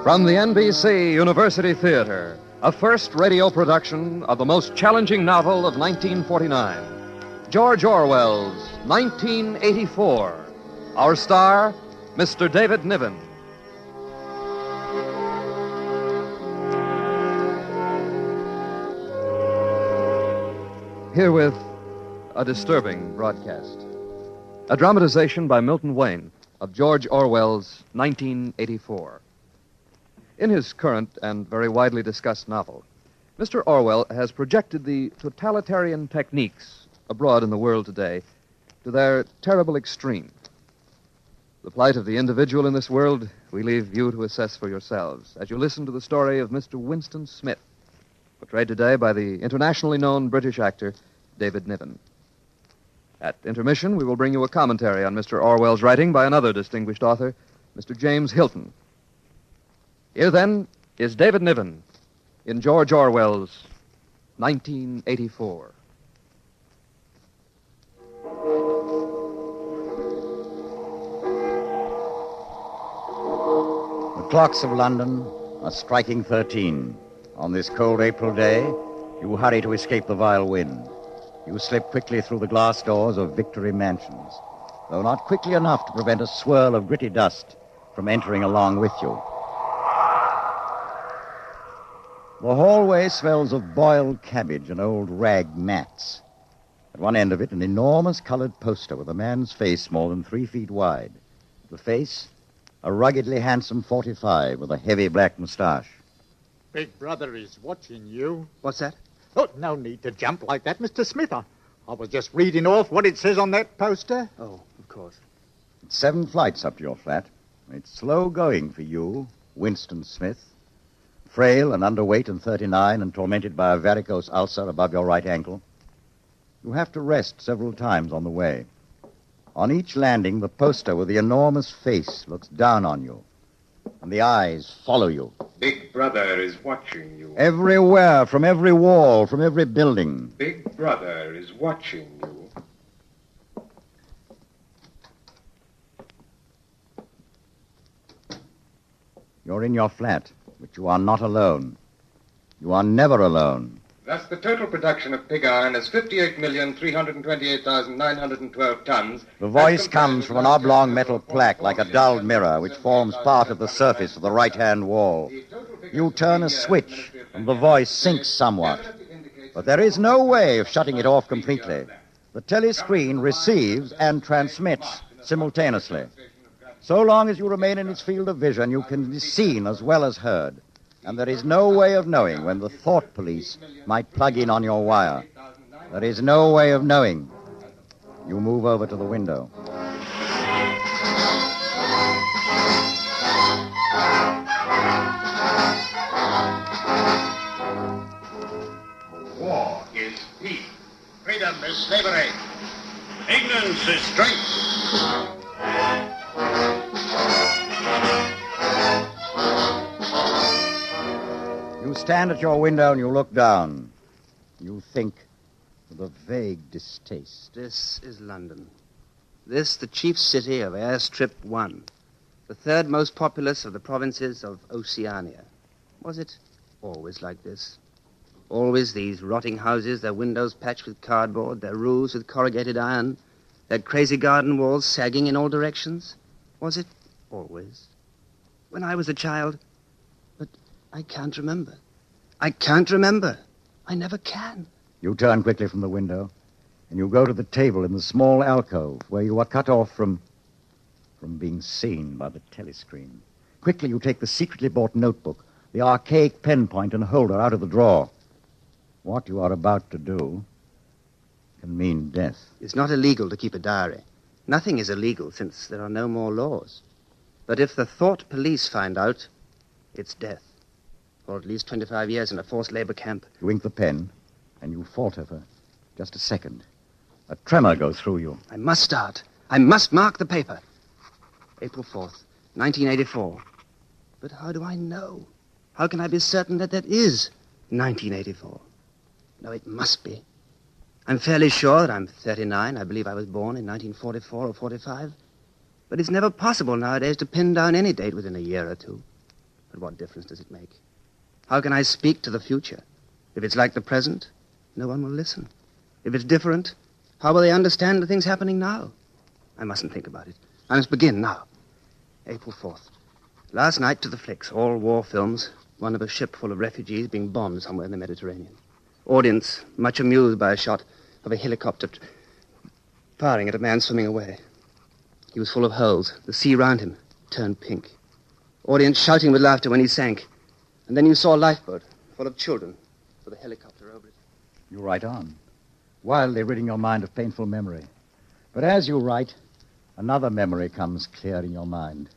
From the NBC University Theater, a first radio production of the most challenging novel of 1949, George Orwell's 1984. Our star, Mr. David Niven. Herewith, a disturbing broadcast. A dramatization by Milton Wayne of George Orwell's 1984. In his current and very widely discussed novel, Mr. Orwell has projected the totalitarian techniques abroad in the world today to their terrible extreme. The plight of the individual in this world we leave you to assess for yourselves as you listen to the story of Mr. Winston Smith, portrayed today by the internationally known British actor David Niven. At intermission, we will bring you a commentary on Mr. Orwell's writing by another distinguished author, Mr. James Hilton. Here, then, is David Niven in George Orwell's 1984. The clocks of London are striking 13. On this cold April day, you hurry to escape the vile wind. You slip quickly through the glass doors of Victory Mansions, though not quickly enough to prevent a swirl of gritty dust from entering along with you. The hallway smells of boiled cabbage and old rag mats. At one end of it, an enormous colored poster with a man's face more than 3 feet wide. The face, a ruggedly handsome 45 with a heavy black mustache. Big Brother is watching you. What's that? Oh, no need to jump like that, Mr. Smith. I was just reading off what it says on that poster. Oh, of course. It's 7 flights up to your flat. It's slow going for you, Winston Smith. Frail and underweight and 39 and tormented by a varicose ulcer above your right ankle. You have to rest several times on the way. On each landing, the poster with the enormous face looks down on you, and the eyes follow you. Big Brother is watching you. Everywhere, from every wall, from every building. Big Brother is watching you. You're in your flat. But you are not alone. You are never alone. Thus, the total production of pig iron is 58,328,912 tons. The voice comes from an oblong metal plaque like a dulled mirror which forms part of the surface of the right-hand wall. You turn a switch, and the voice sinks somewhat. But there is no way of shutting it off completely. The telescreen receives and transmits simultaneously. So long as you remain in its field of vision, you can be seen as well as heard. And there is no way of knowing when the thought police might plug in on your wire. There is no way of knowing. You move over to the window. War is peace. Freedom is slavery. Ignorance is strength. You stand at your window and you look down. You think with a vague distaste. This is London. This, the chief city of Airstrip 1. The third most populous of the provinces of Oceania. Was it always like this? Always these rotting houses, their windows patched with cardboard, their roofs with corrugated iron, their crazy garden walls sagging in all directions? Was it always? When I was a child... But I can't remember. I can't remember. I never can. You turn quickly from the window, and you go to the table in the small alcove where you are cut off from being seen by the telescreen. Quickly you take the secretly bought notebook, the archaic pen point and holder out of the drawer. What you are about to do can mean death. It's not illegal to keep a diary. Nothing is illegal since there are no more laws. But if the thought police find out, it's death. Or at least 25 years in a forced labor camp. You ink the pen, and you falter for just a second. A tremor goes through you. I must start. I must mark the paper. April 4th, 1984. But how do I know? How can I be certain that that is 1984? No, it must be. I'm fairly sure that I'm 39. I believe I was born in 1944 or 45. But it's never possible nowadays to pin down any date within a year or two. But what difference does it make? How can I speak to the future? If it's like the present, no one will listen. If it's different, how will they understand the things happening now? I mustn't think about it. I must begin now. April 4th. Last night to the flicks, all war films. One of a ship full of refugees being bombed somewhere in the Mediterranean. Audience much amused by a shot of a helicopter firing at a man swimming away. He was full of holes. The sea round him turned pink. Audience shouting with laughter when he sank. And then you saw a lifeboat full of children with a helicopter over it. You write on, wildly ridding your mind of painful memory. But as you write, another memory comes clear in your mind.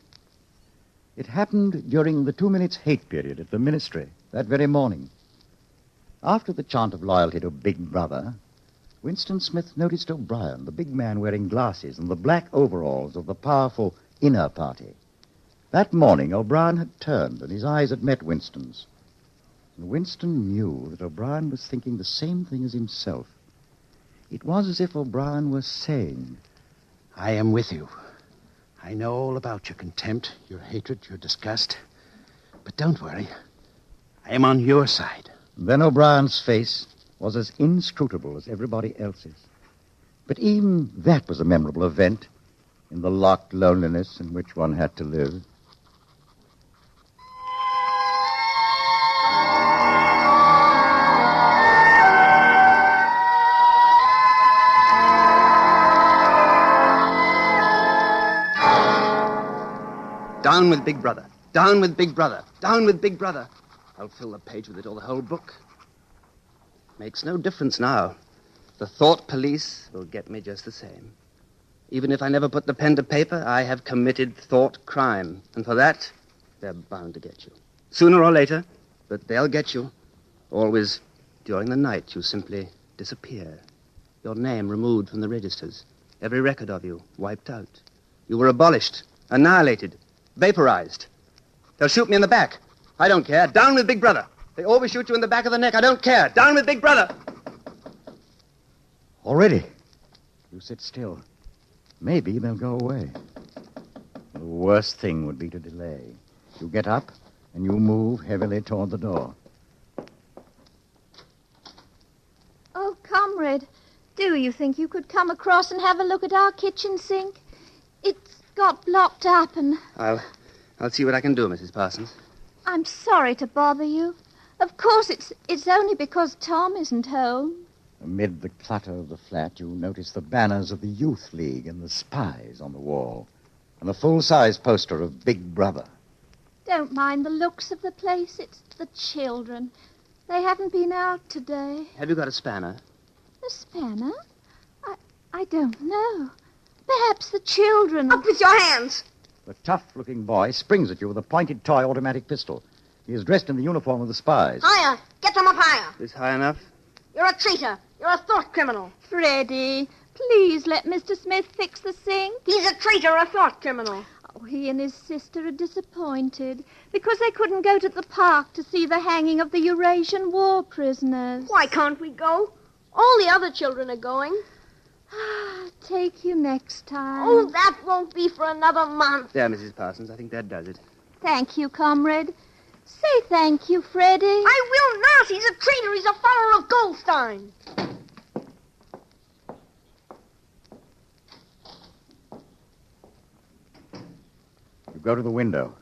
It happened during the 2 minutes hate period at the ministry that very morning. After the chant of loyalty to Big Brother, Winston Smith noticed O'Brien, the big man wearing glasses and the black overalls of the powerful inner party. That morning, O'Brien had turned and his eyes had met Winston's. And Winston knew that O'Brien was thinking the same thing as himself. It was as if O'Brien were saying, I am with you. I know all about your contempt, your hatred, your disgust. But don't worry. I am on your side. Then O'Brien's face was as inscrutable as everybody else's. But even that was a memorable event in the locked loneliness in which one had to live. Down with Big Brother. Down with Big Brother. Down with Big Brother. I'll fill the page with it or the whole book. Makes no difference now. The thought police will get me just the same. Even if I never put the pen to paper, I have committed thought crime. And for that, they're bound to get you. Sooner or later, but they'll get you. Always during the night, you simply disappear. Your name removed from the registers. Every record of you wiped out. You were abolished, annihilated, vaporized. They'll shoot me in the back. I don't care. Down with Big Brother. They always shoot you in the back of the neck. I don't care. Down with Big Brother. Already? You sit still. Maybe they'll go away. The worst thing would be to delay. You get up and you move heavily toward the door. Oh, comrade, do you think you could come across and have a look at our kitchen sink? It's got blocked up and... I'll see what I can do, Mrs. Parsons. I'm sorry to bother you. Of course, it's only because Tom isn't home. Amid the clutter of the flat, you notice the banners of the Youth League and the Spies on the wall, and a full-size poster of Big Brother. Don't mind the looks of the place. It's the children. They haven't been out today. Have you got a spanner? A spanner? I don't know. Perhaps the children... Up with your hands! The tough-looking boy springs at you with a pointed toy automatic pistol. He is dressed in the uniform of the Spies. Higher! Get them up higher! Is high enough? You're a traitor! You're a thought criminal! Freddie, please let Mr. Smith fix the sink. He's a traitor, a thought criminal! Oh, he and his sister are disappointed because they couldn't go to the park to see the hanging of the Eurasian war prisoners. Why can't we go? All the other children are going. Take you next time. Oh, that won't be for another month. There, Mrs. Parsons. I think that does it. Thank you, comrade. Say thank you, Freddie. I will not. He's a traitor. He's a follower of Goldstein. You go to the window.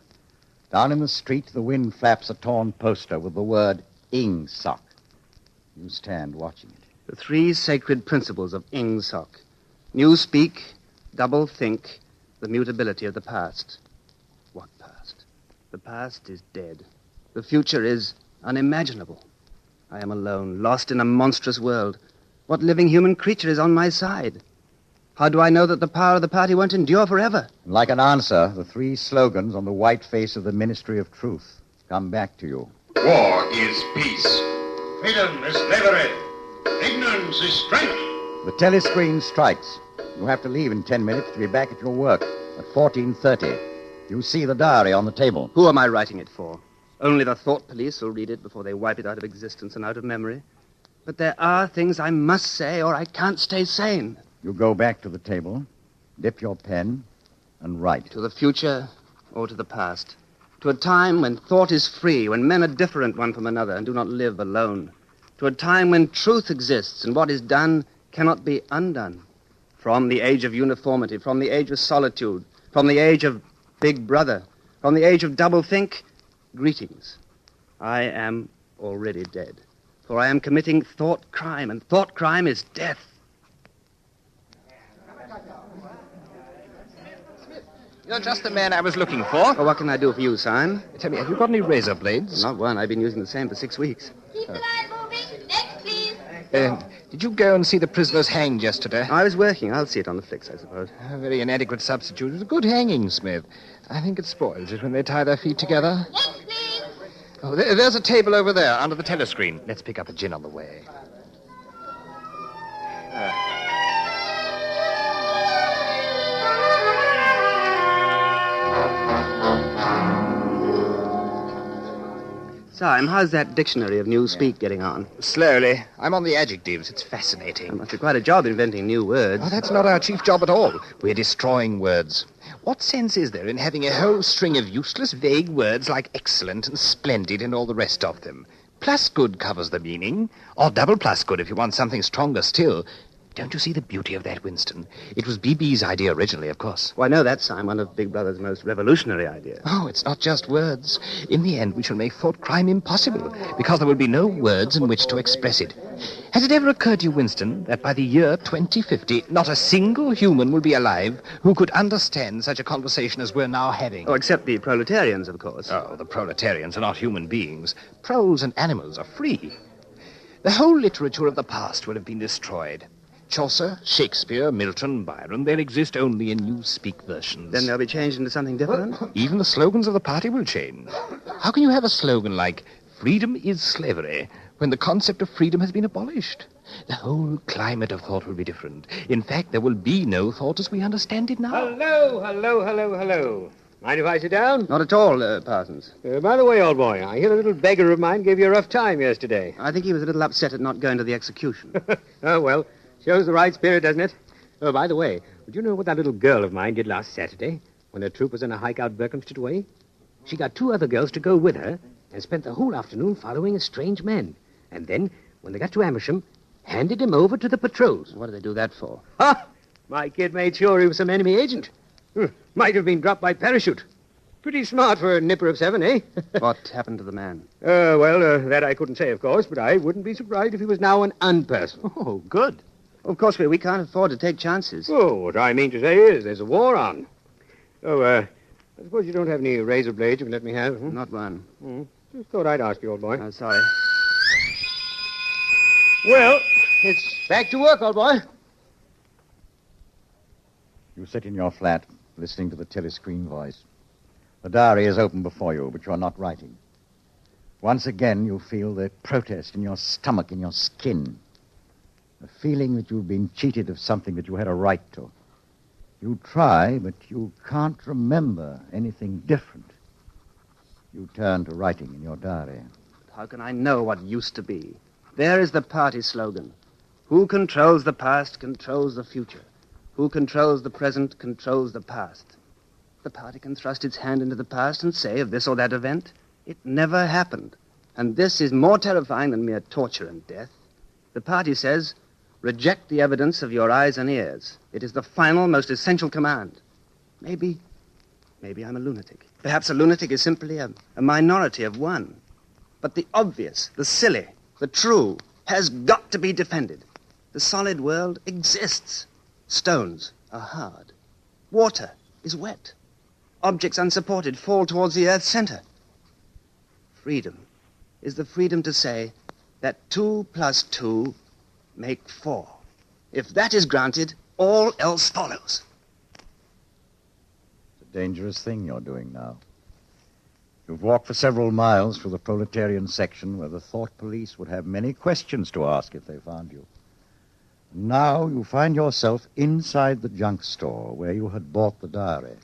Down in the street, the wind flaps a torn poster with the word Ingsoc. You stand watching it. The three sacred principles of Ingsoc. New speak, double think, the mutability of the past. What past? The past is dead. The future is unimaginable. I am alone, lost in a monstrous world. What living human creature is on my side? How do I know that the power of the party won't endure forever? Like an answer, the three slogans on the white face of the Ministry of Truth come back to you. War is peace. Freedom is slavery. Ignorance is strength. The telescreen strikes. You have to leave in 10 minutes to be back at your work at 14:30. You see the diary on the table. Who am I writing it for? Only the thought police will read it before they wipe it out of existence and out of memory. But there are things I must say or I can't stay sane. You go back to the table, dip your pen, and write. To the future or to the past. To a time when thought is free, when men are different one from another and do not live alone. To a time when truth exists and what is done cannot be undone. From the age of uniformity, from the age of solitude, from the age of Big Brother, from the age of doublethink, greetings. I am already dead, for I am committing thought crime, and thought crime is death. You're just the man I was looking for. Well, what can I do for you, Simon? Tell me, have you got any razor blades? Not one. I've been using the same for 6 weeks. Keep the line moving. Next, please. Did you go and see the prisoners hanged yesterday? I was working. I'll see it on the flicks, I suppose. A very inadequate substitute. It was a good hanging, Smith. I think it spoils it when they tie their feet together. Next, please. Oh, there's a table over there, under the telescreen. Let's pick up a gin on the way. Simon, how's that dictionary of Newspeak getting on? Slowly. I'm on the adjectives. It's fascinating. It must be quite a job inventing new words. Oh, that's not our chief job at all. We're destroying words. What sense is there in having a whole string of useless, vague words like excellent and splendid and all the rest of them? Plus good covers the meaning, or double plus good if you want something stronger still. Don't you see the beauty of that, Winston? It was BB's idea originally, of course. Well, I know that's, Simon, one of Big Brother's most revolutionary ideas. Oh, it's not just words. In the end, we shall make thought crime impossible, because there will be no words in which to express it. Has it ever occurred to you, Winston, that by the year 2050, not a single human will be alive who could understand such a conversation as we're now having? Oh, except the proletarians, of course. Oh, the proletarians are not human beings. Proles and animals are free. The whole literature of the past will have been destroyed. Chaucer, Shakespeare, Milton, Byron, they'll exist only in Newspeak versions. Then they'll be changed into something different? Even the slogans of the party will change. How can you have a slogan like, freedom is slavery, when the concept of freedom has been abolished? The whole climate of thought will be different. In fact, there will be no thought as we understand it now. Hello. Mind if I sit down? Not at all, Parsons. By the way, old boy, I hear a little beggar of mine gave you a rough time yesterday. I think he was a little upset at not going to the execution. Oh, well, shows the right spirit, doesn't it? Oh, by the way, would you know what that little girl of mine did last Saturday when her troop was on a hike out Berkhamsted way? She got 2 other girls to go with her and spent the whole afternoon following a strange man. And then, when they got to Amersham, handed him over to the patrols. What did they do that for? Ha! My kid made sure he was some enemy agent. Might have been dropped by parachute. Pretty smart for a nipper of 7, eh? What happened to the man? That I couldn't say, of course, but I wouldn't be surprised if he was now an unperson. Oh, good. Of course, we can't afford to take chances. Oh, what I mean to say is there's a war on. I suppose you don't have any razor blades you can let me have? Not one. Just thought I'd ask you, old boy. Oh, sorry. Well, it's back to work, old boy. You sit in your flat, listening to the telescreen voice. The diary is open before you, but you are not writing. Once again, you feel the protest in your stomach, in your skin. The feeling that you've been cheated of something that you had a right to. You try, but you can't remember anything different. You turn to writing in your diary. How can I know what used to be? There is the party slogan. Who controls the past controls the future. Who controls the present controls the past. The party can thrust its hand into the past and say of this or that event, it never happened. And this is more terrifying than mere torture and death. The party says, reject the evidence of your eyes and ears. It is the final, most essential command. Maybe I'm a lunatic. Perhaps a lunatic is simply a minority of one. But the obvious, the silly, the true, has got to be defended. The solid world exists. Stones are hard. Water is wet. Objects unsupported fall towards the Earth's center. Freedom is the freedom to say that 2 + 2 make 4. If that is granted, all else follows. It's a dangerous thing you're doing now. You've walked for several miles through the proletarian section where the thought police would have many questions to ask if they found you. Now you find yourself inside the junk store where you had bought the diary.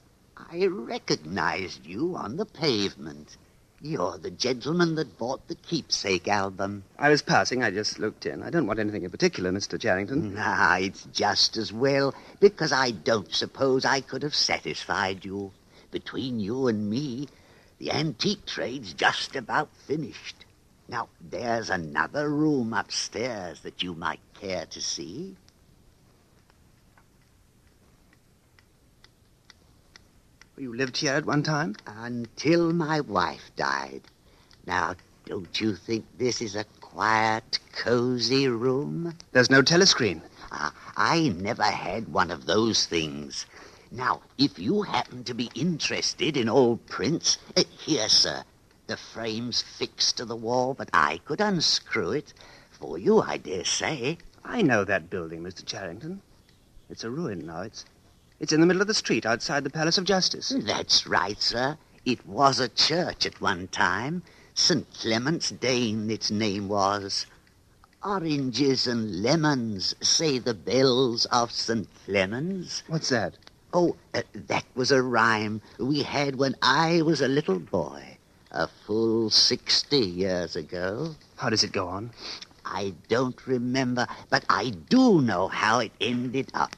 I recognized you on the pavement. You're the gentleman that bought the keepsake album. I was passing. I just looked in. I don't want anything in particular, Mr. Charrington. Nah, it's just as well, because I don't suppose I could have satisfied you. Between you and me, The antique trade's just about finished. Now, there's another room upstairs that you might care to see. You lived here at one time? Until my wife died. Now, don't you think this is a quiet, cozy room? There's no telescreen. I never had one of those things. Now, if you happen to be interested in old prints, here, sir. The frame's fixed to the wall, but I could unscrew it. For you, I dare say. I know that building, Mr. Charrington. It's a ruin now. It's in the middle of the street outside the Palace of Justice. That's right, sir. It was a church at one time. St. Clement's Dane, its name was. Oranges and lemons, say the bells of St. Clement's. What's that? Oh, that was a rhyme we had when I was a little boy, a full 60 years ago. How does it go on? I don't remember, but I do know how it ended up.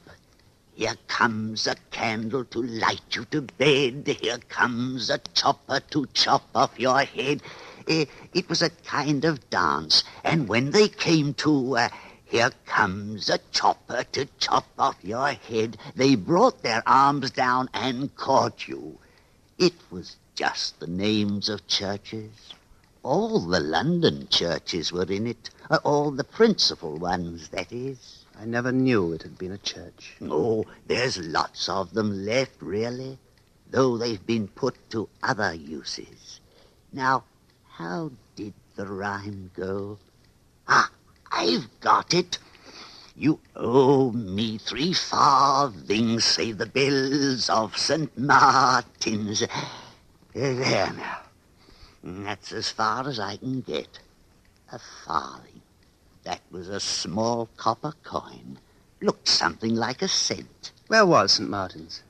Here comes a candle to light you to bed. Here comes a chopper to chop off your head. It was a kind of dance, and when they came to... here comes a chopper to chop off your head, they brought their arms down and caught you. It was just the names of churches. All the London churches were in it. All the principal ones, that is. I never knew it had been a church. Oh, there's lots of them left, really, though they've been put to other uses. Now, how did the rhyme go? I've got it. You owe me 3 farthings, say the bells of St. Martin's. There now. That's as far as I can get. A farthing. That was a small copper coin. Looked something like a cent. Where was St. Martin's?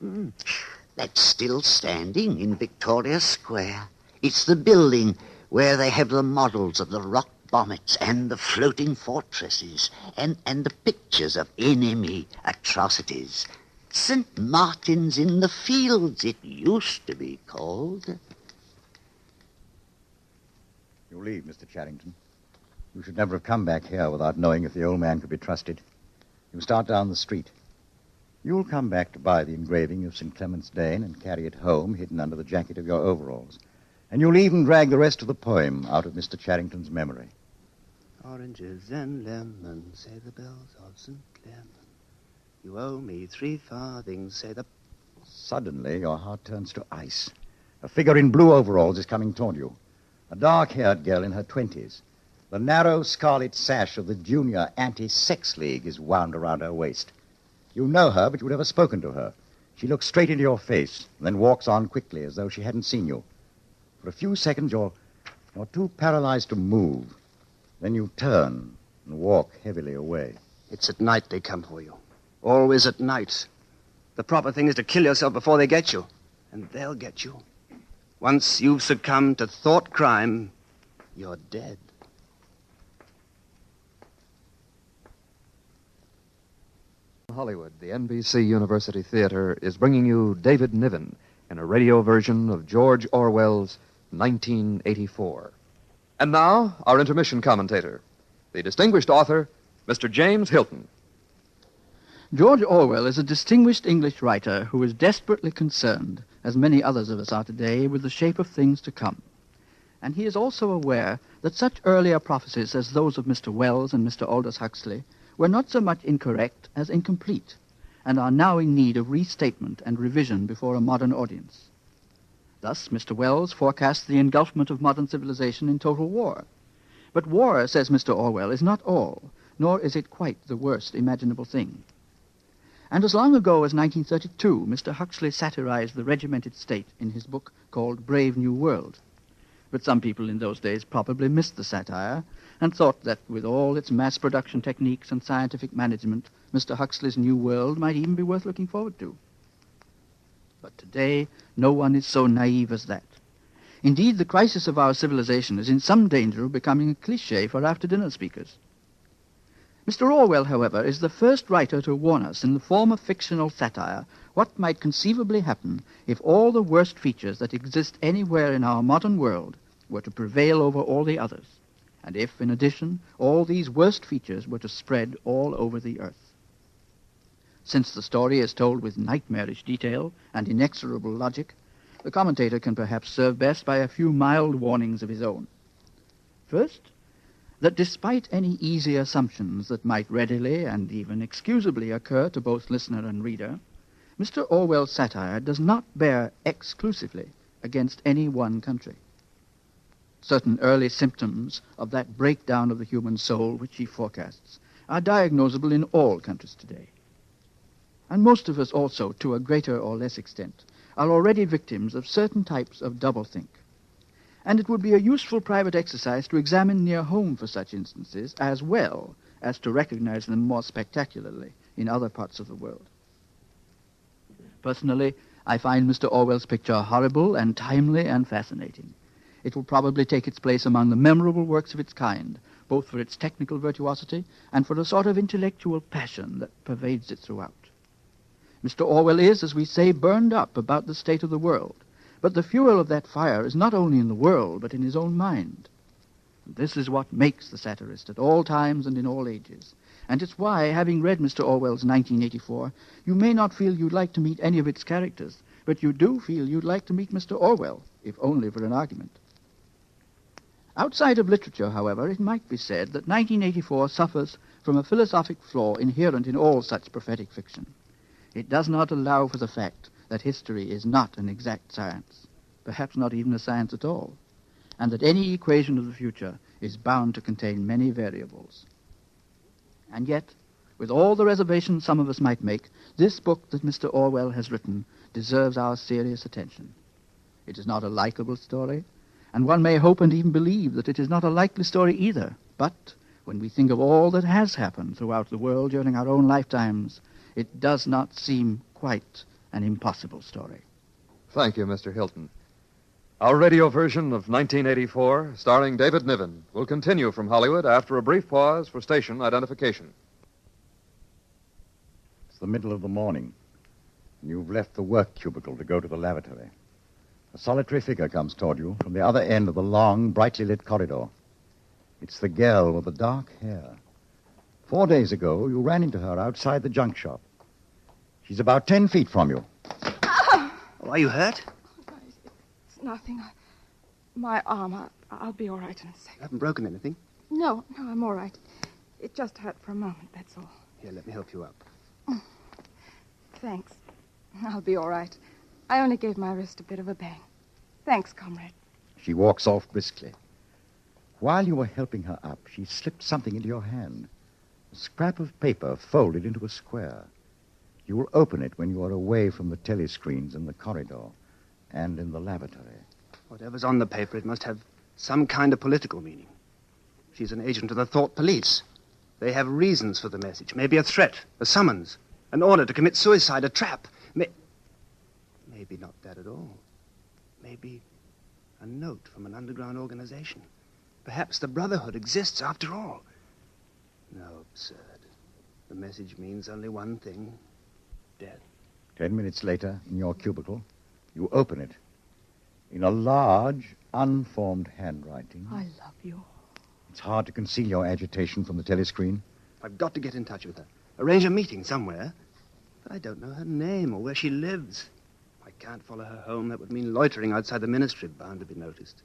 That's still standing in Victoria Square. It's the building where they have the models of the rock bonnets and the floating fortresses and the pictures of enemy atrocities. St. Martin's in the Fields, it used to be called. You leave, Mr. Charrington. You should never have come back here without knowing if the old man could be trusted. You start down the street. You'll come back to buy the engraving of St. Clement's Dane and carry it home hidden under the jacket of your overalls. And you'll even drag the rest of the poem out of Mr. Charrington's memory. Oranges and lemons, say the bells of St. Clement. You owe me 3 farthings, say the... Suddenly, your heart turns to ice. A figure in blue overalls is coming toward you. A dark-haired girl in her 20s. The narrow scarlet sash of the Junior Anti-Sex League is wound around her waist. You know her, but you've never spoken to her. She looks straight into your face, and then walks on quickly as though she hadn't seen you. For a few seconds, you're too paralyzed to move. Then you turn and walk heavily away. It's at night they come for you. Always at night. The proper thing is to kill yourself before they get you. And they'll get you. Once you've succumbed to thought crime, you're dead. Hollywood, the NBC University Theater is bringing you David Niven in a radio version of George Orwell's 1984. And now, our intermission commentator, the distinguished author, Mr. James Hilton. George Orwell is a distinguished English writer who is desperately concerned, as many others of us are today, with the shape of things to come. And he is also aware that such earlier prophecies as those of Mr. Wells and Mr. Aldous Huxley were not so much incorrect as incomplete, and are now in need of restatement and revision before a modern audience. Thus, Mr. Wells forecasts the engulfment of modern civilization in total war. But war, says Mr. Orwell, is not all, nor is it quite the worst imaginable thing. And as long ago as 1932, Mr. Huxley satirized the regimented state in his book called Brave New World. But some people in those days probably missed the satire and thought that with all its mass production techniques and scientific management, Mr. Huxley's New World might even be worth looking forward to. But today, no one is so naive as that. Indeed, the crisis of our civilization is in some danger of becoming a cliché for after-dinner speakers. Mr. Orwell, however, is the first writer to warn us in the form of fictional satire what might conceivably happen if all the worst features that exist anywhere in our modern world were to prevail over all the others, and if, in addition, all these worst features were to spread all over the earth. Since the story is told with nightmarish detail and inexorable logic, the commentator can perhaps serve best by a few mild warnings of his own. First, that despite any easy assumptions that might readily and even excusably occur to both listener and reader, Mr. Orwell's satire does not bear exclusively against any one country. Certain early symptoms of that breakdown of the human soul which he forecasts are diagnosable in all countries today. And most of us also, to a greater or less extent, are already victims of certain types of doublethink. And it would be a useful private exercise to examine near home for such instances, as well as to recognize them more spectacularly in other parts of the world. Personally, I find Mr. Orwell's picture horrible and timely and fascinating. It will probably take its place among the memorable works of its kind, both for its technical virtuosity and for the sort of intellectual passion that pervades it throughout. Mr. Orwell is, as we say, burned up about the state of the world, but the fuel of that fire is not only in the world, but in his own mind. This is what makes the satirist at all times and in all ages. And it's why, having read Mr. Orwell's 1984, you may not feel you'd like to meet any of its characters, but you do feel you'd like to meet Mr. Orwell, if only for an argument. Outside of literature, however, it might be said that 1984 suffers from a philosophic flaw inherent in all such prophetic fiction. It does not allow for the fact that history is not an exact science, perhaps not even a science at all, and that any equation of the future is bound to contain many variables. And yet, with all the reservations some of us might make, this book that Mr. Orwell has written deserves our serious attention. It is not a likable story, and one may hope and even believe that it is not a likely story either. But when we think of all that has happened throughout the world during our own lifetimes, it does not seem quite an impossible story. Thank you, Mr. Hilton. Our radio version of 1984, starring David Niven, will continue from Hollywood after a brief pause for station identification. It's the middle of the morning, and you've left the work cubicle to go to the lavatory. A solitary figure comes toward you from the other end of the long, brightly lit corridor. It's the girl with the dark hair. 4 days ago, you ran into her outside the junk shop. She's about 10 feet from you. Oh, are you hurt? It's nothing. My arm. I'll be all right in a second. You haven't broken anything? No, I'm all right. It just hurt for a moment, that's all. Here, let me help you up. Thanks. I'll be all right. I only gave my wrist a bit of a bang. Thanks, comrade. She walks off briskly. While you were helping her up, she slipped something into your hand. A scrap of paper folded into a square. You will open it when you are away from the telescreens in the corridor and in the lavatory. Whatever's on the paper, it must have some kind of political meaning. She's an agent of the thought police. They have reasons for the message. Maybe a threat, a summons, an order to commit suicide, a trap. Maybe not that at all. Maybe a note from an underground organization. Perhaps the Brotherhood exists after all. No, absurd. The message means only one thing. Death. 10 minutes later, in your cubicle, you open it. In a large, unformed handwriting. I love you. It's hard to conceal your agitation from the telescreen. I've got to get in touch with her. Arrange a meeting somewhere. But I don't know her name or where she lives. If I can't follow her home, that would mean loitering outside the ministry, bound to be noticed.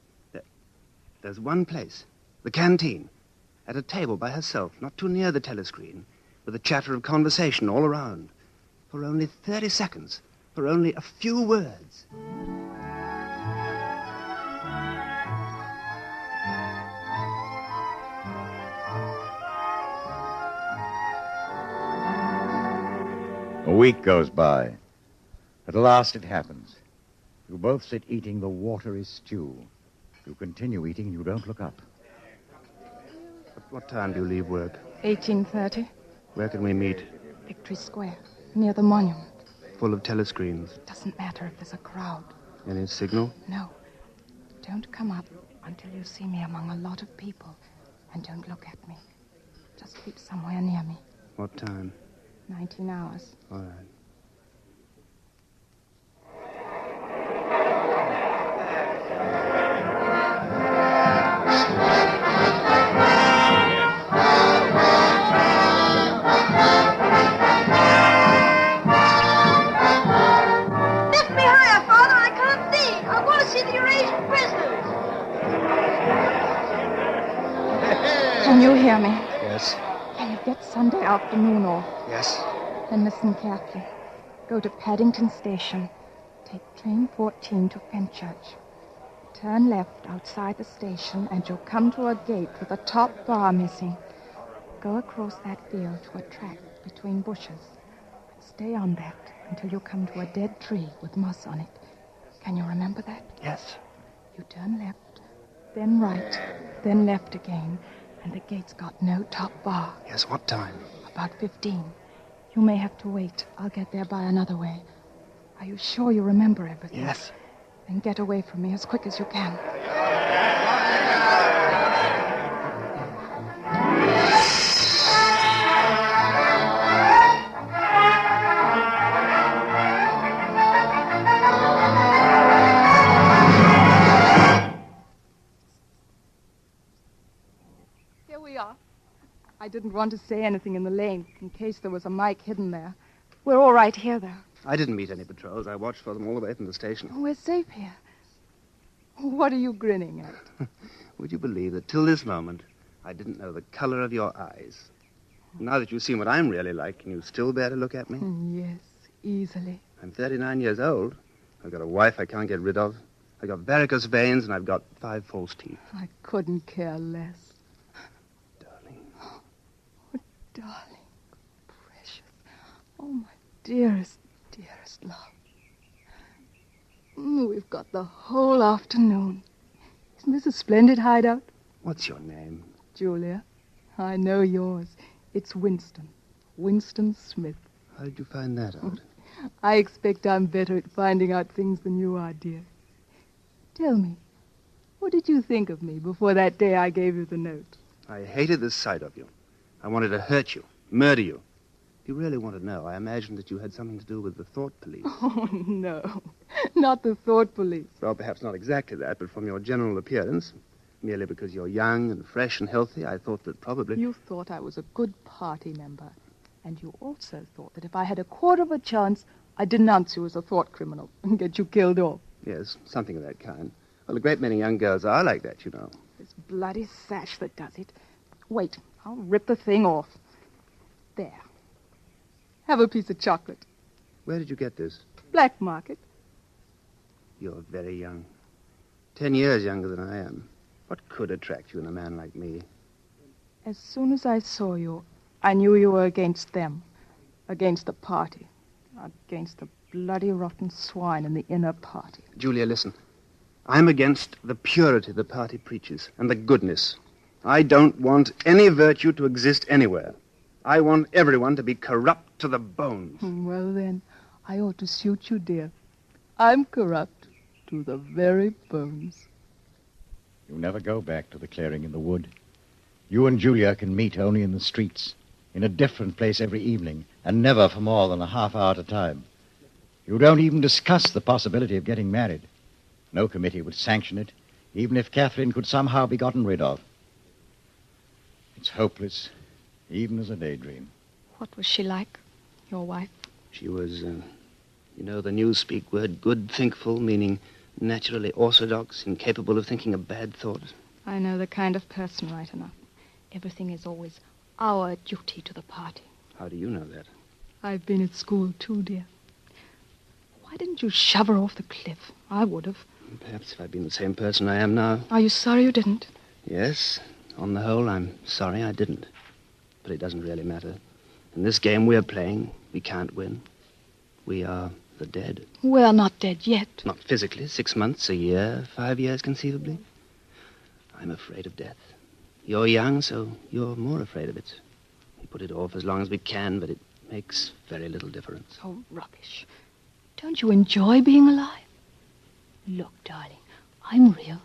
There's one place, the canteen, at a table by herself, not too near the telescreen, with a chatter of conversation all around. For only 30 seconds, for only a few words. A week goes by. At last it happens. You both sit eating the watery stew. You continue eating, you don't look up. At what time do you leave work? 18:30. Where can we meet? Victory Square, near the monument. Full of telescreens. Doesn't matter if there's a crowd. Any signal? No. Don't come up until you see me among a lot of people. And don't look at me. Just keep somewhere near me. What time? 19 hours. All right. Lift me higher, Father. I can't see. I want to see the Eurasian prisoners. Can you hear me? Yes. Can you get Sunday afternoon off? Yes. Then listen carefully. Go to Paddington Station. Take train 14 to Fenchurch. Turn left outside the station and you'll come to a gate with a top bar missing. Go across that field to a track between bushes. Stay on that until you come to a dead tree with moss on it. Can you remember that? Yes. You turn left, then right, then left again, and the gate's got no top bar. Yes, what time? About 15. You may have to wait. I'll get there by another way. Are you sure you remember everything? Yes. Then get away from me as quick as you can. Here we are. I didn't want to say anything in the lane in case there was a mic hidden there. We're all right here, though. I didn't meet any patrols. I watched for them all the way from the station. We're safe here. What are you grinning at? Would you believe that till this moment, I didn't know the color of your eyes? Now that you've seen what I'm really like, can you still bear to look at me? Yes, easily. I'm 39 years old. I've got a wife I can't get rid of. I've got varicose veins, and I've got 5 false teeth. I couldn't care less. Darling. Oh, darling. Precious. Oh, my dearest, dearest love. We've got the whole afternoon. Isn't this a splendid hideout? What's your name? Julia. I know yours. It's Winston. Winston Smith. How did you find that out? I expect I'm better at finding out things than you are, dear. Tell me, what did you think of me before that day I gave you the note? I hated the sight of you. I wanted to hurt you, murder you. If you really want to know, I imagined that you had something to do with the thought police. Oh, no. Not the thought police. Well, perhaps not exactly that, but from your general appearance, merely because you're young and fresh and healthy, I thought that probably... You thought I was a good party member. And you also thought that if I had a quarter of a chance, I'd denounce you as a thought criminal and get you killed off. Yes, something of that kind. Well, a great many young girls are like that, you know. This bloody sash that does it. Wait, I'll rip the thing off. There. Have a piece of chocolate. Where did you get this? Black market. You're very young. 10 years younger than I am. What could attract you in a man like me? As soon as I saw you, I knew you were against them. Against the party. Against the bloody rotten swine in the inner party. Julia, listen. I'm against the purity the party preaches and the goodness. I don't want any virtue to exist anywhere. I want everyone to be corrupt to the bones. Well, then, I ought to suit you, dear. I'm corrupt to the very bones. You never go back to the clearing in the wood. You and Julia can meet only in the streets, in a different place every evening, and never for more than a half hour at a time. You don't even discuss the possibility of getting married. No committee would sanction it, even if Catherine could somehow be gotten rid of. It's hopeless, even as a daydream. What was she like, your wife? She was, you know the newspeak word good thinkful, meaning naturally orthodox, incapable of thinking a bad thought. I know the kind of person right enough. Everything is always our duty to the party. How do you know that? I've been at school too, dear. Why didn't you shove her off the cliff? I would have. Perhaps if I'd been the same person I am now. Are you sorry you didn't? Yes. On the whole, I'm sorry I didn't. But it doesn't really matter. In this game we're playing, we can't win. We are the dead. We're not dead yet. Not physically. 6 months, a year, 5 years conceivably. I'm afraid of death. You're young, so you're more afraid of it. We put it off as long as we can, but it makes very little difference. Oh, rubbish. Don't you enjoy being alive? Look, darling, I'm real.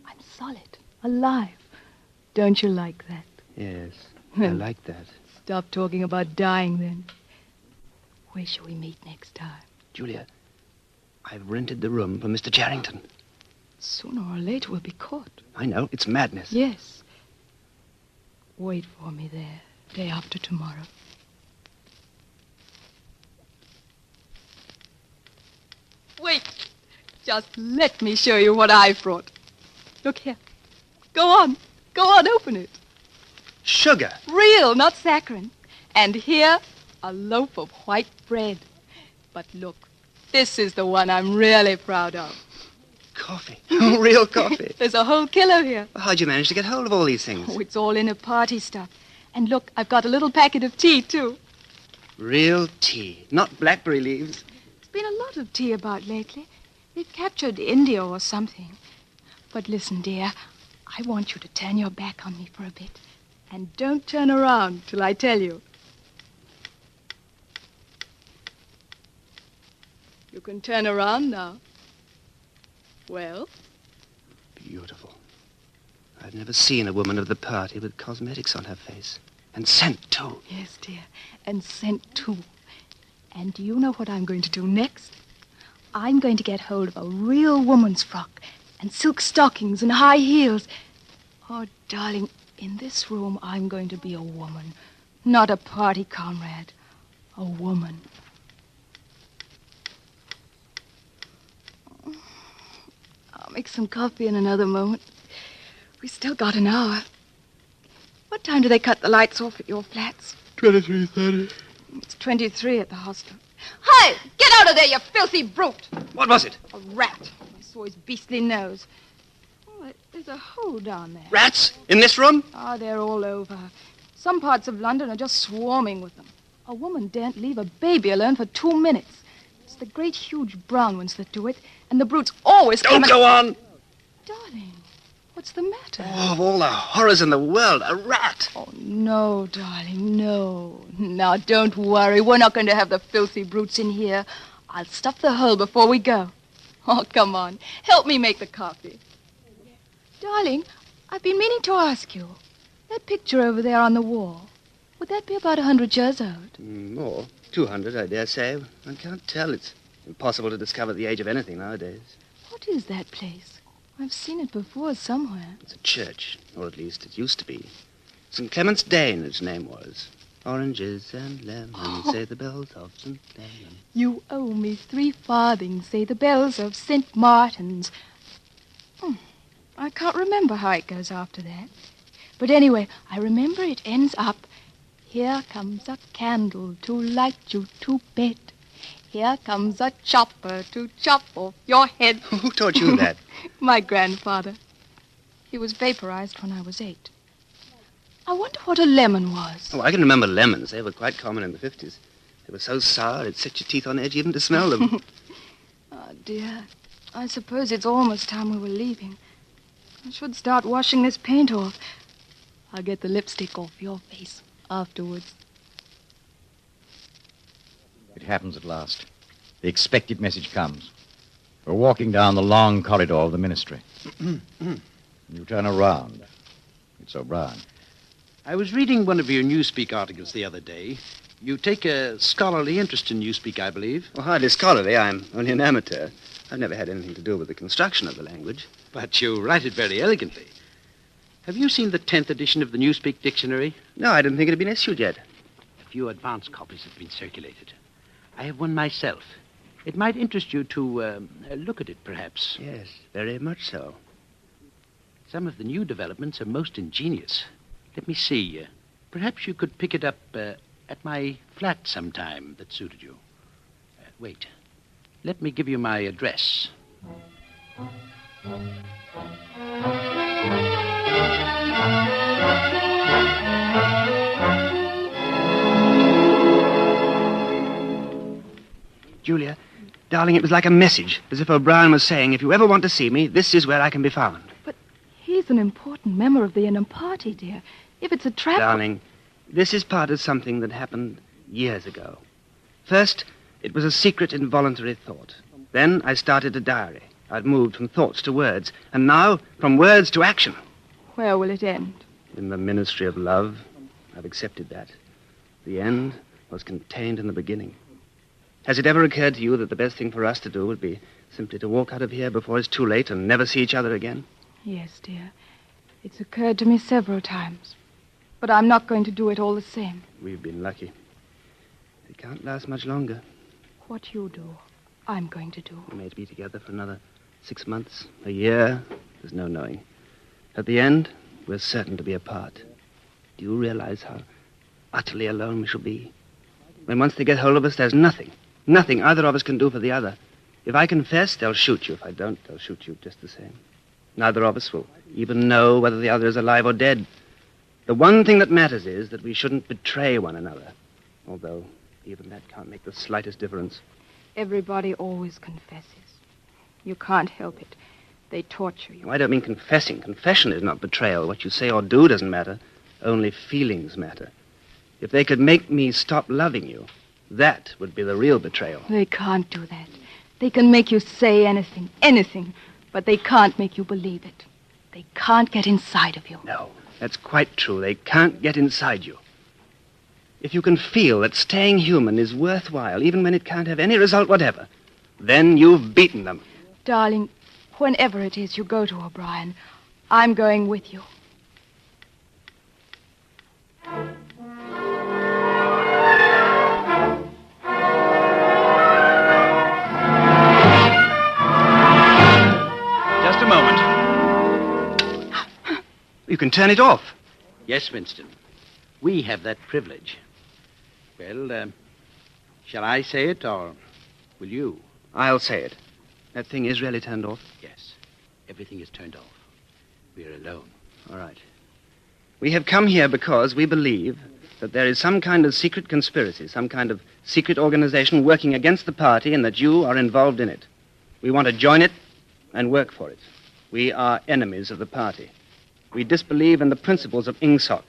I'm solid, alive. Don't you like that? Yes. I like that. Stop talking about dying, then. Where shall we meet next time? Julia, I've rented the room for Mr. Charrington. Sooner or later we'll be caught. I know. It's madness. Yes. Wait for me there, day after tomorrow. Wait. Just let me show you what I brought. Look here. Go on, open it. Sugar. Real, not saccharine. And here, a loaf of white bread. But look, this is the one I'm really proud of. Coffee. Real coffee. There's a whole kilo here. How'd you manage to get hold of all these things? Oh, it's all in a party stuff. And look, I've got a little packet of tea, too. Real tea, not blackberry leaves. There's been a lot of tea about lately. They've captured India or something. But listen, dear, I want you to turn your back on me for a bit. And don't turn around till I tell you. You can turn around now. Well? Beautiful. I've never seen a woman of the party with cosmetics on her face. And scent, too. Yes, dear. And scent, too. And do you know what I'm going to do next? I'm going to get hold of a real woman's frock and silk stockings and high heels. Oh, darling, in this room, I'm going to be a woman, not a party comrade. A woman. I'll make some coffee in another moment. We still got an hour. What time do they cut the lights off at your flats? 23:30. It's 23 at the hostel. Hey! Get out of there, you filthy brute! What was it? A rat. I saw his beastly nose. Oh, there's a hole down there. Rats? In this room? Oh, they're all over. Some parts of London are just swarming with them. A woman daren't leave a baby alone for 2 minutes. It's the great, huge brown ones that do it, and the brutes always come. Don't go on! Darling, what's the matter? Oh, of all the horrors in the world, a rat! Oh, no, darling, no. Now, don't worry. We're not going to have the filthy brutes in here. I'll stuff the hole before we go. Oh, come on. Help me make the coffee. Darling, I've been meaning to ask you. That picture over there on the wall, would that be about 100 years old? More. 200, I dare say. I can't tell. It's impossible to discover the age of anything nowadays. What is that place? I've seen it before somewhere. It's a church, or at least it used to be. St. Clement's Dane, its name was. Oranges and lemons, say the bells of St. Martin's. You owe me 3 farthings, say the bells of St. Martin's. I can't remember how it goes after that. But anyway, I remember it ends up, here comes a candle to light you to bed. Here comes a chopper to chop off your head. Who taught you that? My grandfather. He was vaporized when I was 8. I wonder what a lemon was. Oh, I can remember lemons. They were quite common in the 50s. They were so sour it set your teeth on edge even to smell them. Oh, dear. I suppose it's almost time we were leaving. I should start washing this paint off. I'll get the lipstick off your face afterwards. It happens at last. The expected message comes. We're walking down the long corridor of the ministry. You turn around. It's O'Brien. I was reading one of your Newspeak articles the other day. You take a scholarly interest in Newspeak, I believe. Well, hardly scholarly. I'm only an amateur. I've never had anything to do with the construction of the language. But you write it very elegantly. Have you seen the 10th edition of the Newspeak Dictionary? No, I didn't think it had been issued yet. A few advance copies have been circulated. I have one myself. It might interest you to look at it, perhaps. Yes, very much so. Some of the new developments are most ingenious. Let me see. Perhaps you could pick it up at my flat sometime that suited you. Wait. Let me give you my address. Julia, darling, it was like a message, as if O'Brien was saying, if you ever want to see me, this is where I can be found. But he's an important member of the inner party, dear. If it's a trap... Darling, this is part of something that happened years ago. First, it was a secret, involuntary thought. Then I started a diary. I'd moved from thoughts to words. And now, from words to action. Where will it end? In the ministry of love, I've accepted that. The end was contained in the beginning. Has it ever occurred to you that the best thing for us to do would be simply to walk out of here before it's too late and never see each other again? Yes, dear. It's occurred to me several times. But I'm not going to do it all the same. We've been lucky. It can't last much longer. What you do, I'm going to do. We may be together for another 6 months, a year. There's no knowing. At the end, we're certain to be apart. Do you realize how utterly alone we shall be? When once they get hold of us, there's nothing either of us can do for the other. If I confess, they'll shoot you. If I don't, they'll shoot you just the same. Neither of us will even know whether the other is alive or dead. The one thing that matters is that we shouldn't betray one another, although even that can't make the slightest difference. Everybody always confesses. You can't help it. They torture you. I don't mean confessing. Confession is not betrayal. What you say or do doesn't matter. Only feelings matter. If they could make me stop loving you, that would be the real betrayal. They can't do that. They can make you say anything, but they can't make you believe it. They can't get inside of you. No, that's quite true. They can't get inside you. If you can feel that staying human is worthwhile, even when it can't have any result whatever, then you've beaten them. Darling, whenever it is you go to O'Brien, I'm going with you. Just a moment. You can turn it off. Yes, Winston. We have that privilege. Well, shall I say it, or will you? I'll say it. That thing is really turned off? Yes. Everything is turned off. We're alone. All right. We have come here because we believe that there is some kind of secret conspiracy, some kind of secret organization working against the party, and that you are involved in it. We want to join it and work for it. We are enemies of the party. We disbelieve in the principles of INGSOC.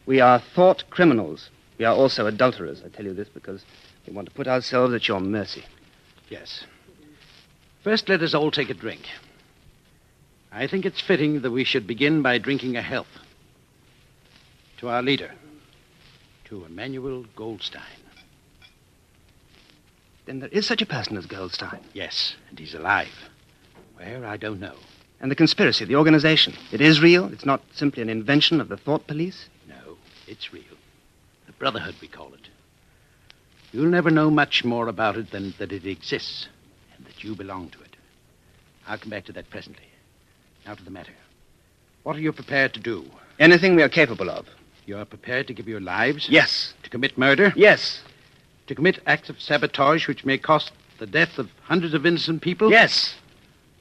We are thought criminals. We are also adulterers. I tell you this because we want to put ourselves at your mercy. Yes. First, let us all take a drink. I think it's fitting that we should begin by drinking a health to our leader, to Emmanuel Goldstein. Then there is such a person as Goldstein? Yes, and he's alive. Where, I don't know. And the conspiracy, the organization, it is real? It's not simply an invention of the thought police? No, it's real. The Brotherhood, we call it. You'll never know much more about it than that it exists and that you belong to it. I'll come back to that presently. Now to the matter. What are you prepared to do? Anything we are capable of. You're prepared to give your lives? Yes. To commit murder? Yes. To commit acts of sabotage which may cost the death of hundreds of innocent people? Yes.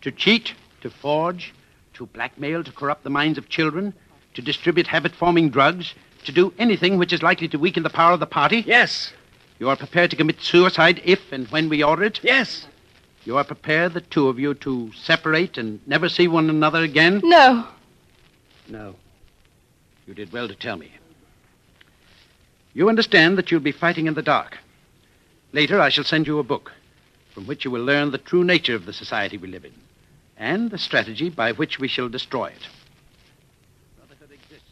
To cheat, to forge, to blackmail, to corrupt the minds of children, to distribute habit-forming drugs, to do anything which is likely to weaken the power of the party? Yes. You are prepared to commit suicide if and when we order it? Yes. You are prepared, the two of you, to separate and never see one another again? No. No. You did well to tell me. You understand that you'll be fighting in the dark. Later, I shall send you a book from which you will learn the true nature of the society we live in and the strategy by which we shall destroy it. Brotherhood exists,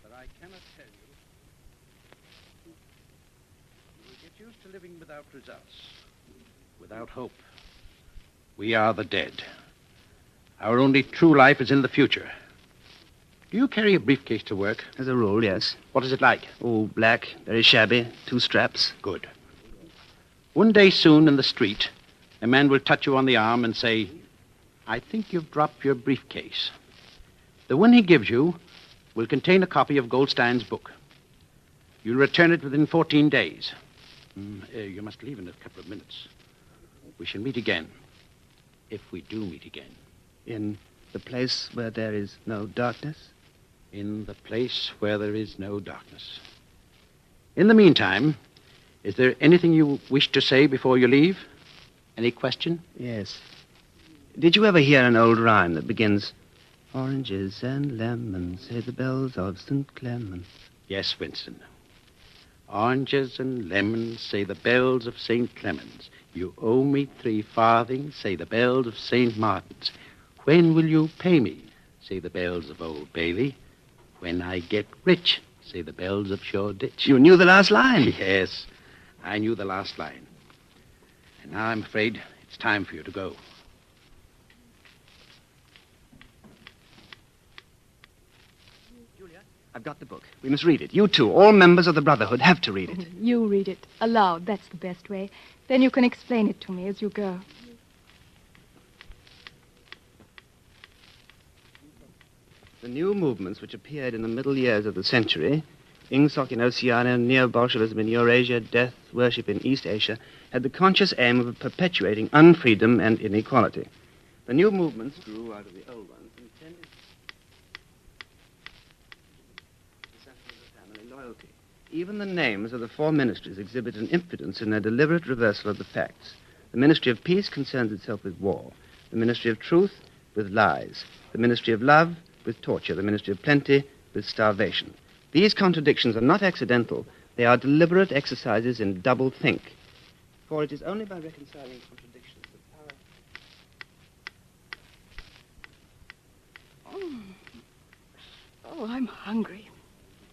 but I cannot tell you. You will get used to living without results, without hope. We are the dead. Our only true life is in the future. Do you carry a briefcase to work? As a rule, yes. What is it like? Oh, black, very shabby, 2 straps. Good. One day soon in the street, a man will touch you on the arm and say, I think you've dropped your briefcase. The one he gives you will contain a copy of Goldstein's book. You'll return it within 14 days. You must leave in a couple of minutes. We shall meet again, if we do meet again. In the place where there is no darkness? In the place where there is no darkness. In the meantime, is there anything you wish to say before you leave? Any question? Yes. Did you ever hear an old rhyme that begins, Oranges and lemons, say the bells of St. Clement's? Yes, Winston. Oranges and lemons, say the bells of St. Clement's. You owe me 3 farthings, say the bells of St. Martin's. When will you pay me, say the bells of Old Bailey. When I get rich, Say the bells of Shoreditch. You knew the last line? Yes, I knew the last line. And now I'm afraid it's time for you to go. I've got the book. We must read it. You too. All members of the Brotherhood have to read it. You read it aloud. That's the best way. Then you can explain it to me as you go. The new movements which appeared in the middle years of the century, Ingsoc in Oceania, Neo-Bolshevism in Eurasia, death worship in East Asia, had the conscious aim of perpetuating unfreedom and inequality. The new movements grew out of the old ones and tended to suffer family loyalty. Even the names of the four ministries exhibit an impudence in their deliberate reversal of the facts. The Ministry of Peace concerns itself with war. The Ministry of Truth with lies. The Ministry of Love with torture. The Ministry of Plenty with starvation. These contradictions are not accidental. They are deliberate exercises in double think. For it is only by reconciling contradictions that power... Oh, I'm hungry.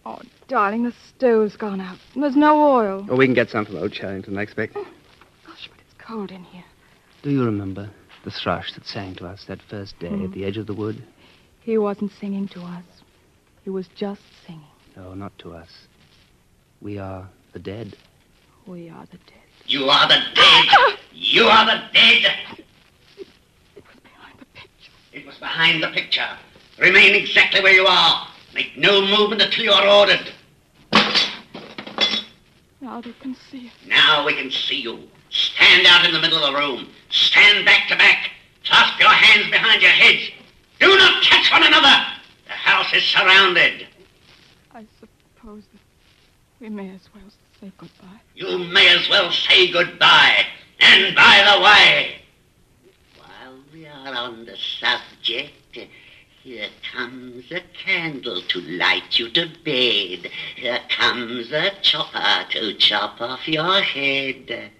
Oh, darling, the stove's gone out. There's no oil. Oh, we can get some from old Charrington, I expect. Gosh, but it's cold in here. Do you remember the thrush that sang to us that first day at the edge of the wood? He wasn't singing to us. He was just singing. No, not to us. We are the dead. We are the dead. You are the dead. You are the dead. It was behind the picture. It was behind the picture. Remain exactly where you are. Make no movement until you are ordered. Now they can see us. Now we can see you. Stand out in the middle of the room. Stand back to back. Clasp your hands behind your heads. Do not touch one another. The house is surrounded. I suppose that we may as well say goodbye. You may as well say goodbye. And by the way, while we are on the subject, here comes a candle to light you to bed. Here comes a chopper to chop off your head.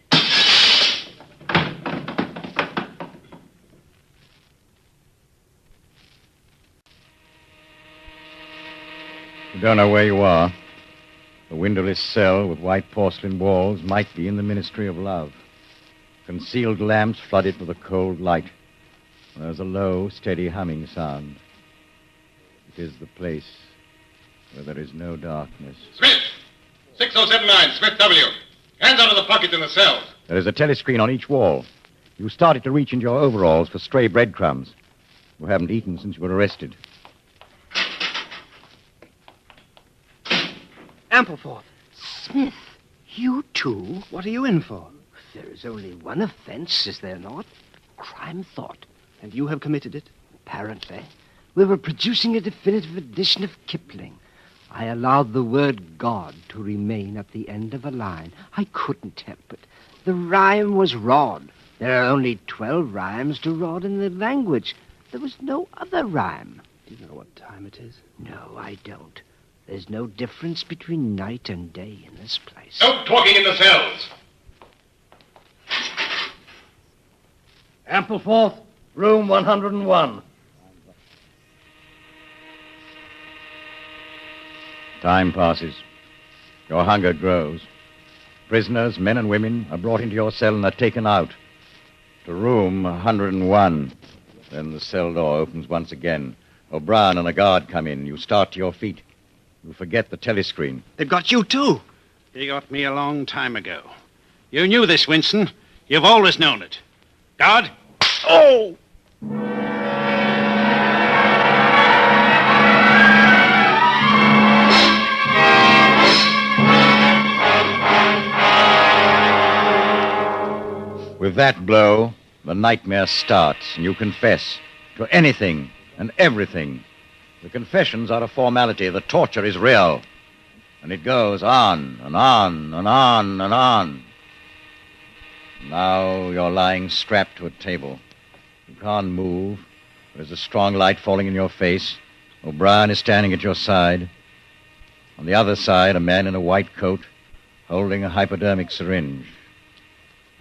You don't know where you are. The windowless cell with white porcelain walls might be in the Ministry of Love. Concealed lamps flood it with a cold light. There's a low, steady humming sound. It is the place where there is no darkness. Smith! 6079, Smith W. Hands out of the pockets in the cells. There is a telescreen on each wall. You started to reach into your overalls for stray breadcrumbs. You haven't eaten since you were arrested. Ampleforth. Smith, you too? What are you in for? There is only one offense, is there not? Crime thought. And you have committed it? Apparently. We were producing a definitive edition of Kipling. I allowed the word God to remain at the end of a line. I couldn't help it. The rhyme was rod. There are only 12 rhymes to rod in the language. There was no other rhyme. Do you know what time it is? No, I don't. There's no difference between night and day in this place. No talking in the cells. Ampleforth, room 101. Time passes. Your hunger grows. Prisoners, men and women, are brought into your cell and are taken out. To room 101. Then the cell door opens once again. O'Brien and a guard come in. You start to your feet. You forget the telescreen. They've got you, too. They got me a long time ago. You knew this, Winston. You've always known it. Guard? Oh! With that blow, the nightmare starts, and you confess to anything and everything. The confessions are a formality. The torture is real. And it goes on and on and on and on. Now you're lying strapped to a table. You can't move. There's a strong light falling in your face. O'Brien is standing at your side. On the other side, a man in a white coat holding a hypodermic syringe.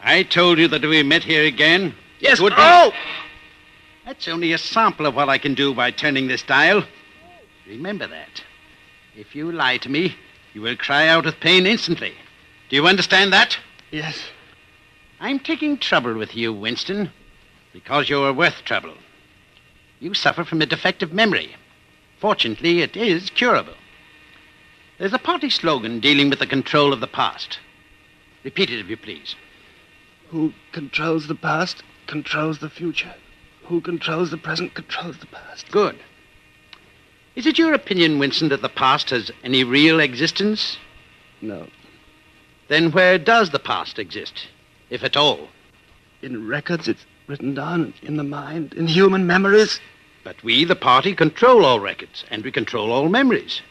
I told you that we met here again. Yes, would oh! That's only a sample of what I can do by turning this dial. Remember that. If you lie to me, you will cry out with pain instantly. Do you understand that? Yes. I'm taking trouble with you, Winston, because you're worth trouble. You suffer from a defective memory. Fortunately, it is curable. There's a party slogan dealing with the control of the past. Repeat it, if you please. Who controls the past controls the future. Who controls the present controls the past. Good. Is it your opinion, Winston, that the past has any real existence? No. Then where does the past exist, if at all? In records, it's written down in the mind, in human memories. But we, the party, control all records, and we control all memories.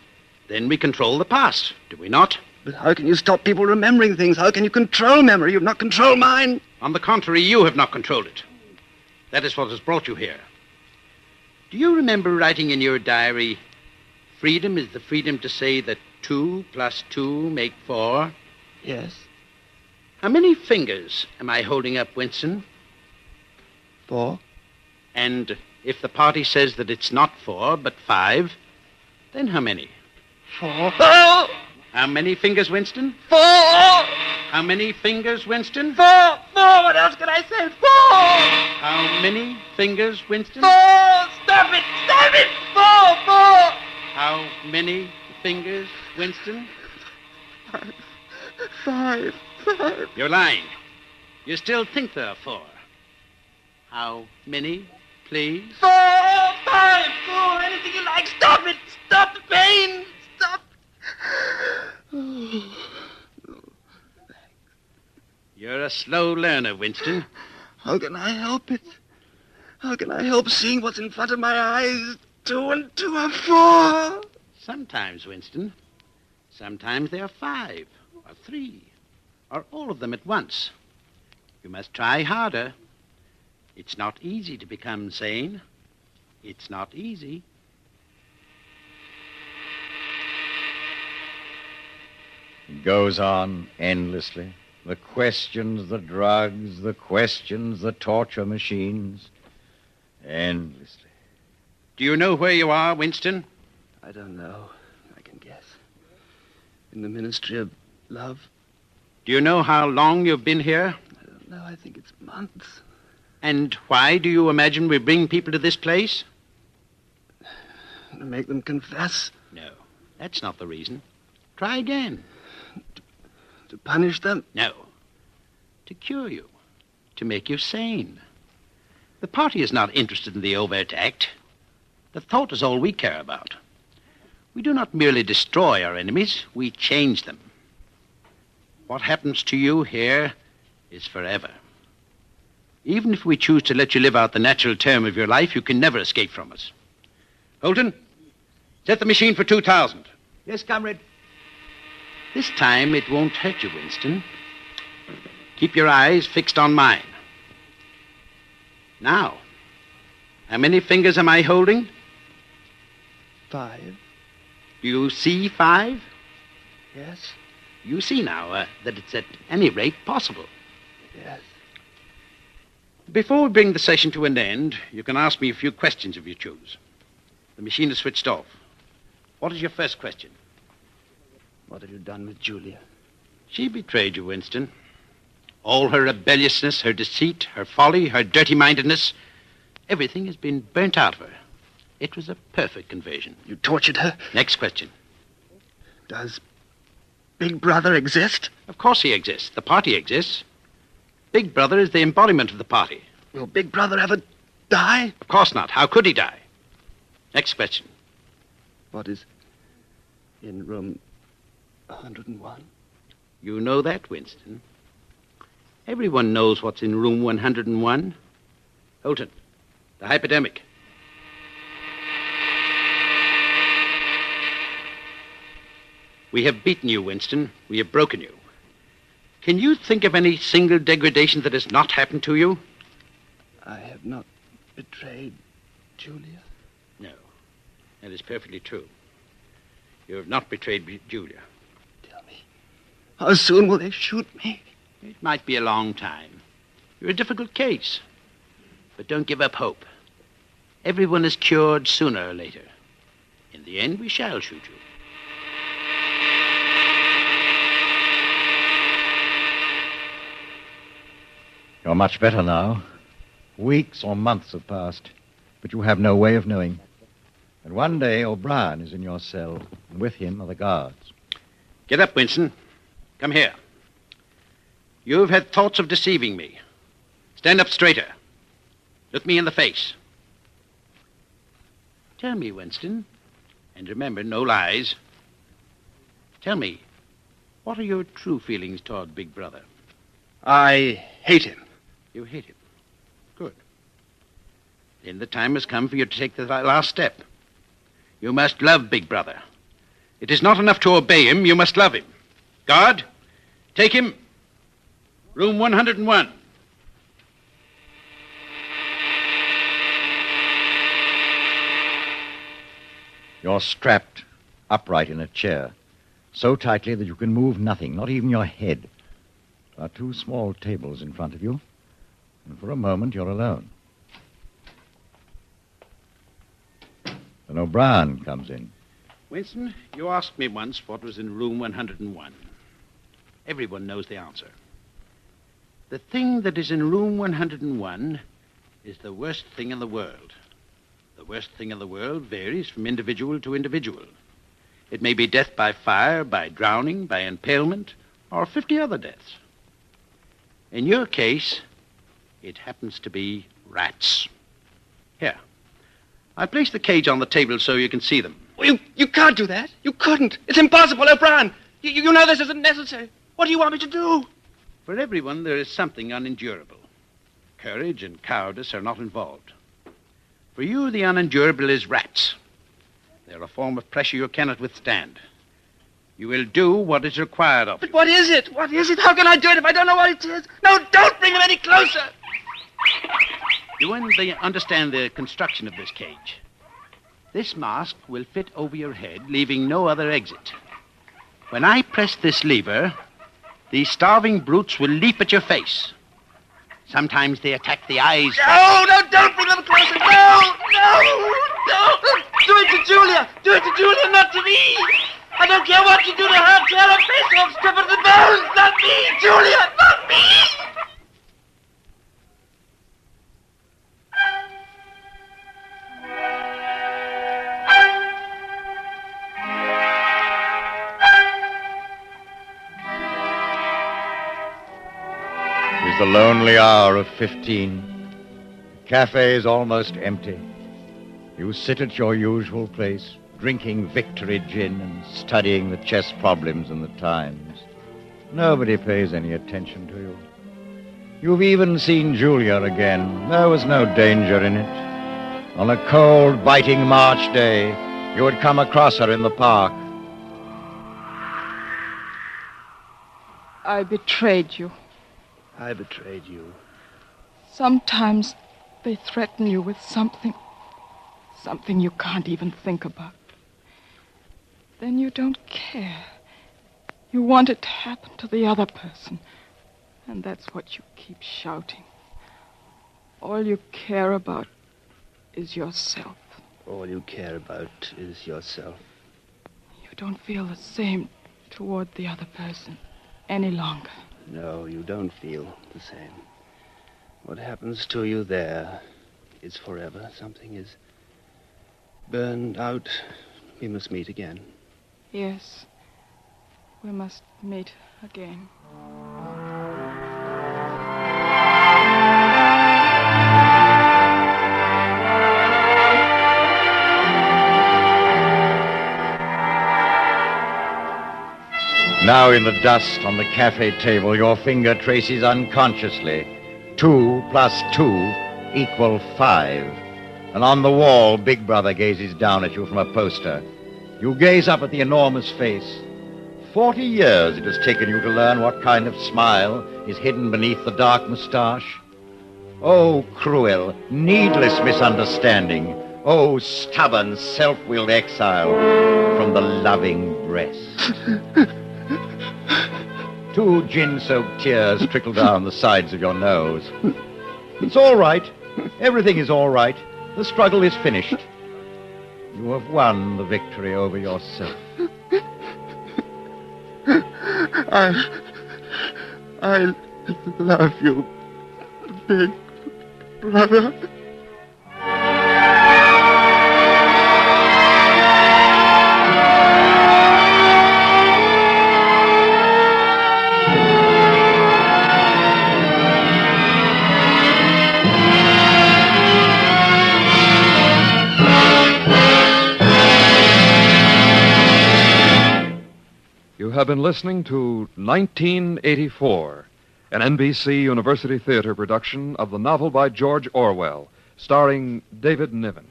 Then we control the past, do we not? But how can you stop people remembering things? How can you control memory? You've not controlled mine. On the contrary, you have not controlled it. That is what has brought you here. Do you remember writing in your diary, freedom is the freedom to say that 2 + 2 make 4? Yes. How many fingers am I holding up, Winston? 4. And if the party says that it's not 4, but 5, then how many? 4. Oh! How many fingers, Winston? 4! How many fingers, Winston? 4! 4! What else can I say? 4! How many fingers, Winston? 4! Stop it! Stop it! 4! 4! How many fingers, Winston? 5. 5. You're lying. You still think there are 4. How many, please? 4! 5! 4! Anything you like. Stop it! Stop the pain! Stop! You're a slow learner, Winston. How can I help it? How can I help seeing what's in front of my eyes? 2 and 2 are 4. Sometimes, Winston. Sometimes they are 5 or 3 or all of them at once. You must try harder. It's not easy to become sane. It's not easy. It goes on endlessly. The questions, the drugs, the questions, the torture machines. Endlessly. Do you know where you are, Winston? I don't know. I can guess. In the Ministry of Love. Do you know how long you've been here? I don't know. I think it's months. And why do you imagine we bring people to this place? To make them confess. No, that's not the reason. Try again. To punish them? No. To cure you. To make you sane. The party is not interested in the overt act. The thought is all we care about. We do not merely destroy our enemies, we change them. What happens to you here is forever. Even if we choose to let you live out the natural term of your life, you can never escape from us. Holton, set the machine for 2,000. Yes, comrade. This time it won't hurt you, Winston. Keep your eyes fixed on mine. Now, how many fingers am I holding? 5. Do you see 5? Yes. You see now that it's at any rate possible. Yes. Before we bring the session to an end, you can ask me a few questions if you choose. The machine is switched off. What is your first question? What have you done with Julia? She betrayed you, Winston. All her rebelliousness, her deceit, her folly, her dirty-mindedness, everything has been burnt out of her. It was a perfect conversion. You tortured her? Next question. Does Big Brother exist? Of course he exists. The party exists. Big Brother is the embodiment of the party. Will Big Brother ever die? Of course not. How could he die? Next question. What is in room 101? You know that, Winston. Everyone knows what's in room 101. Holton, the hypodermic. We have beaten you, Winston. We have broken you. Can you think of any single degradation that has not happened to you? I have not betrayed Julia. No, that is perfectly true. You have not betrayed Julia. Tell me, how soon will they shoot me? It might be a long time. You're a difficult case. But don't give up hope. Everyone is cured sooner or later. In the end, we shall shoot you. You're much better now. Weeks or months have passed, but you have no way of knowing. And one day O'Brien is in your cell, and with him are the guards. Get up, Winston. Come here. You've had thoughts of deceiving me. Stand up straighter. Look me in the face. Tell me, Winston, and remember, no lies. Tell me, what are your true feelings toward Big Brother? I hate him. You hate him. Good. Then the time has come for you to take the last step. You must love Big Brother. It is not enough to obey him, you must love him. Guard, take him. Room 101. You're strapped upright in a chair, so tightly that you can move nothing, not even your head. There are 2 small tables in front of you, and for a moment you're alone. Then O'Brien comes in. Winston, you asked me once what was in room 101. Everyone knows the answer. The thing that is in room 101 is the worst thing in the world. The worst thing in the world varies from individual to individual. It may be death by fire, by drowning, by impalement, or 50 other deaths. In your case, it happens to be rats. Here. I placed the cage on the table so you can see them. You can't do that. You couldn't. It's impossible, O'Brien. You know this isn't necessary. What do you want me to do? For everyone, there is something unendurable. Courage and cowardice are not involved. For you, the unendurable is rats. They're a form of pressure you cannot withstand. You will do what is required of you. But what is it? What is it? How can I do it if I don't know what it is? No, don't bring him any closer. You understand the construction of this cage. This mask will fit over your head, leaving no other exit. When I press this lever, these starving brutes will leap at your face. Sometimes they attack the eyes. No, don't bring them closer. No. Do it to Julia. Do it to Julia, not to me. I don't care what you do to her. Tear her face off, strip her to the bones. Not me, Julia, not me. It is the lonely hour of 15. The cafe is almost empty. You sit at your usual place, drinking victory gin and studying the chess problems in the Times. Nobody pays any attention to you. You've even seen Julia again. There was no danger in it. On a cold, biting March day, you had come across her in the park. I betrayed you. I betrayed you. Sometimes they threaten you with something you can't even think about. Then you don't care. You want it to happen to the other person. And that's what you keep shouting. All you care about is yourself. All you care about is yourself. You don't feel the same toward the other person any longer. No, you don't feel the same. What happens to you there is forever. Something is burned out. We must meet again. Yes, we must meet again. Now in the dust on the cafe table, your finger traces unconsciously 2 + 2 = 5. And on the wall, Big Brother gazes down at you from a poster. You gaze up at the enormous face. 40 years it has taken you to learn what kind of smile is hidden beneath the dark mustache. Oh, cruel, needless misunderstanding. Oh, stubborn, self-willed exile from the loving breast. 2 gin-soaked tears trickle down the sides of your nose. It's all right. Everything is all right. The struggle is finished. You have won the victory over yourself. I love you. big brother. You have been listening to 1984, an NBC University Theater production of the novel by George Orwell, starring David Niven.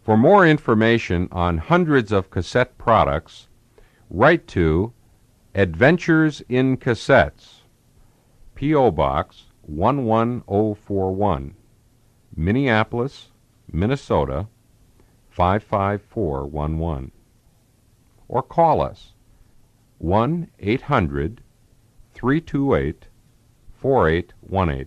For more information on hundreds of cassette products, write to Adventures in Cassettes, P.O. Box 11041, Minneapolis, Minnesota 55411. Or call us 1-800-328-4818.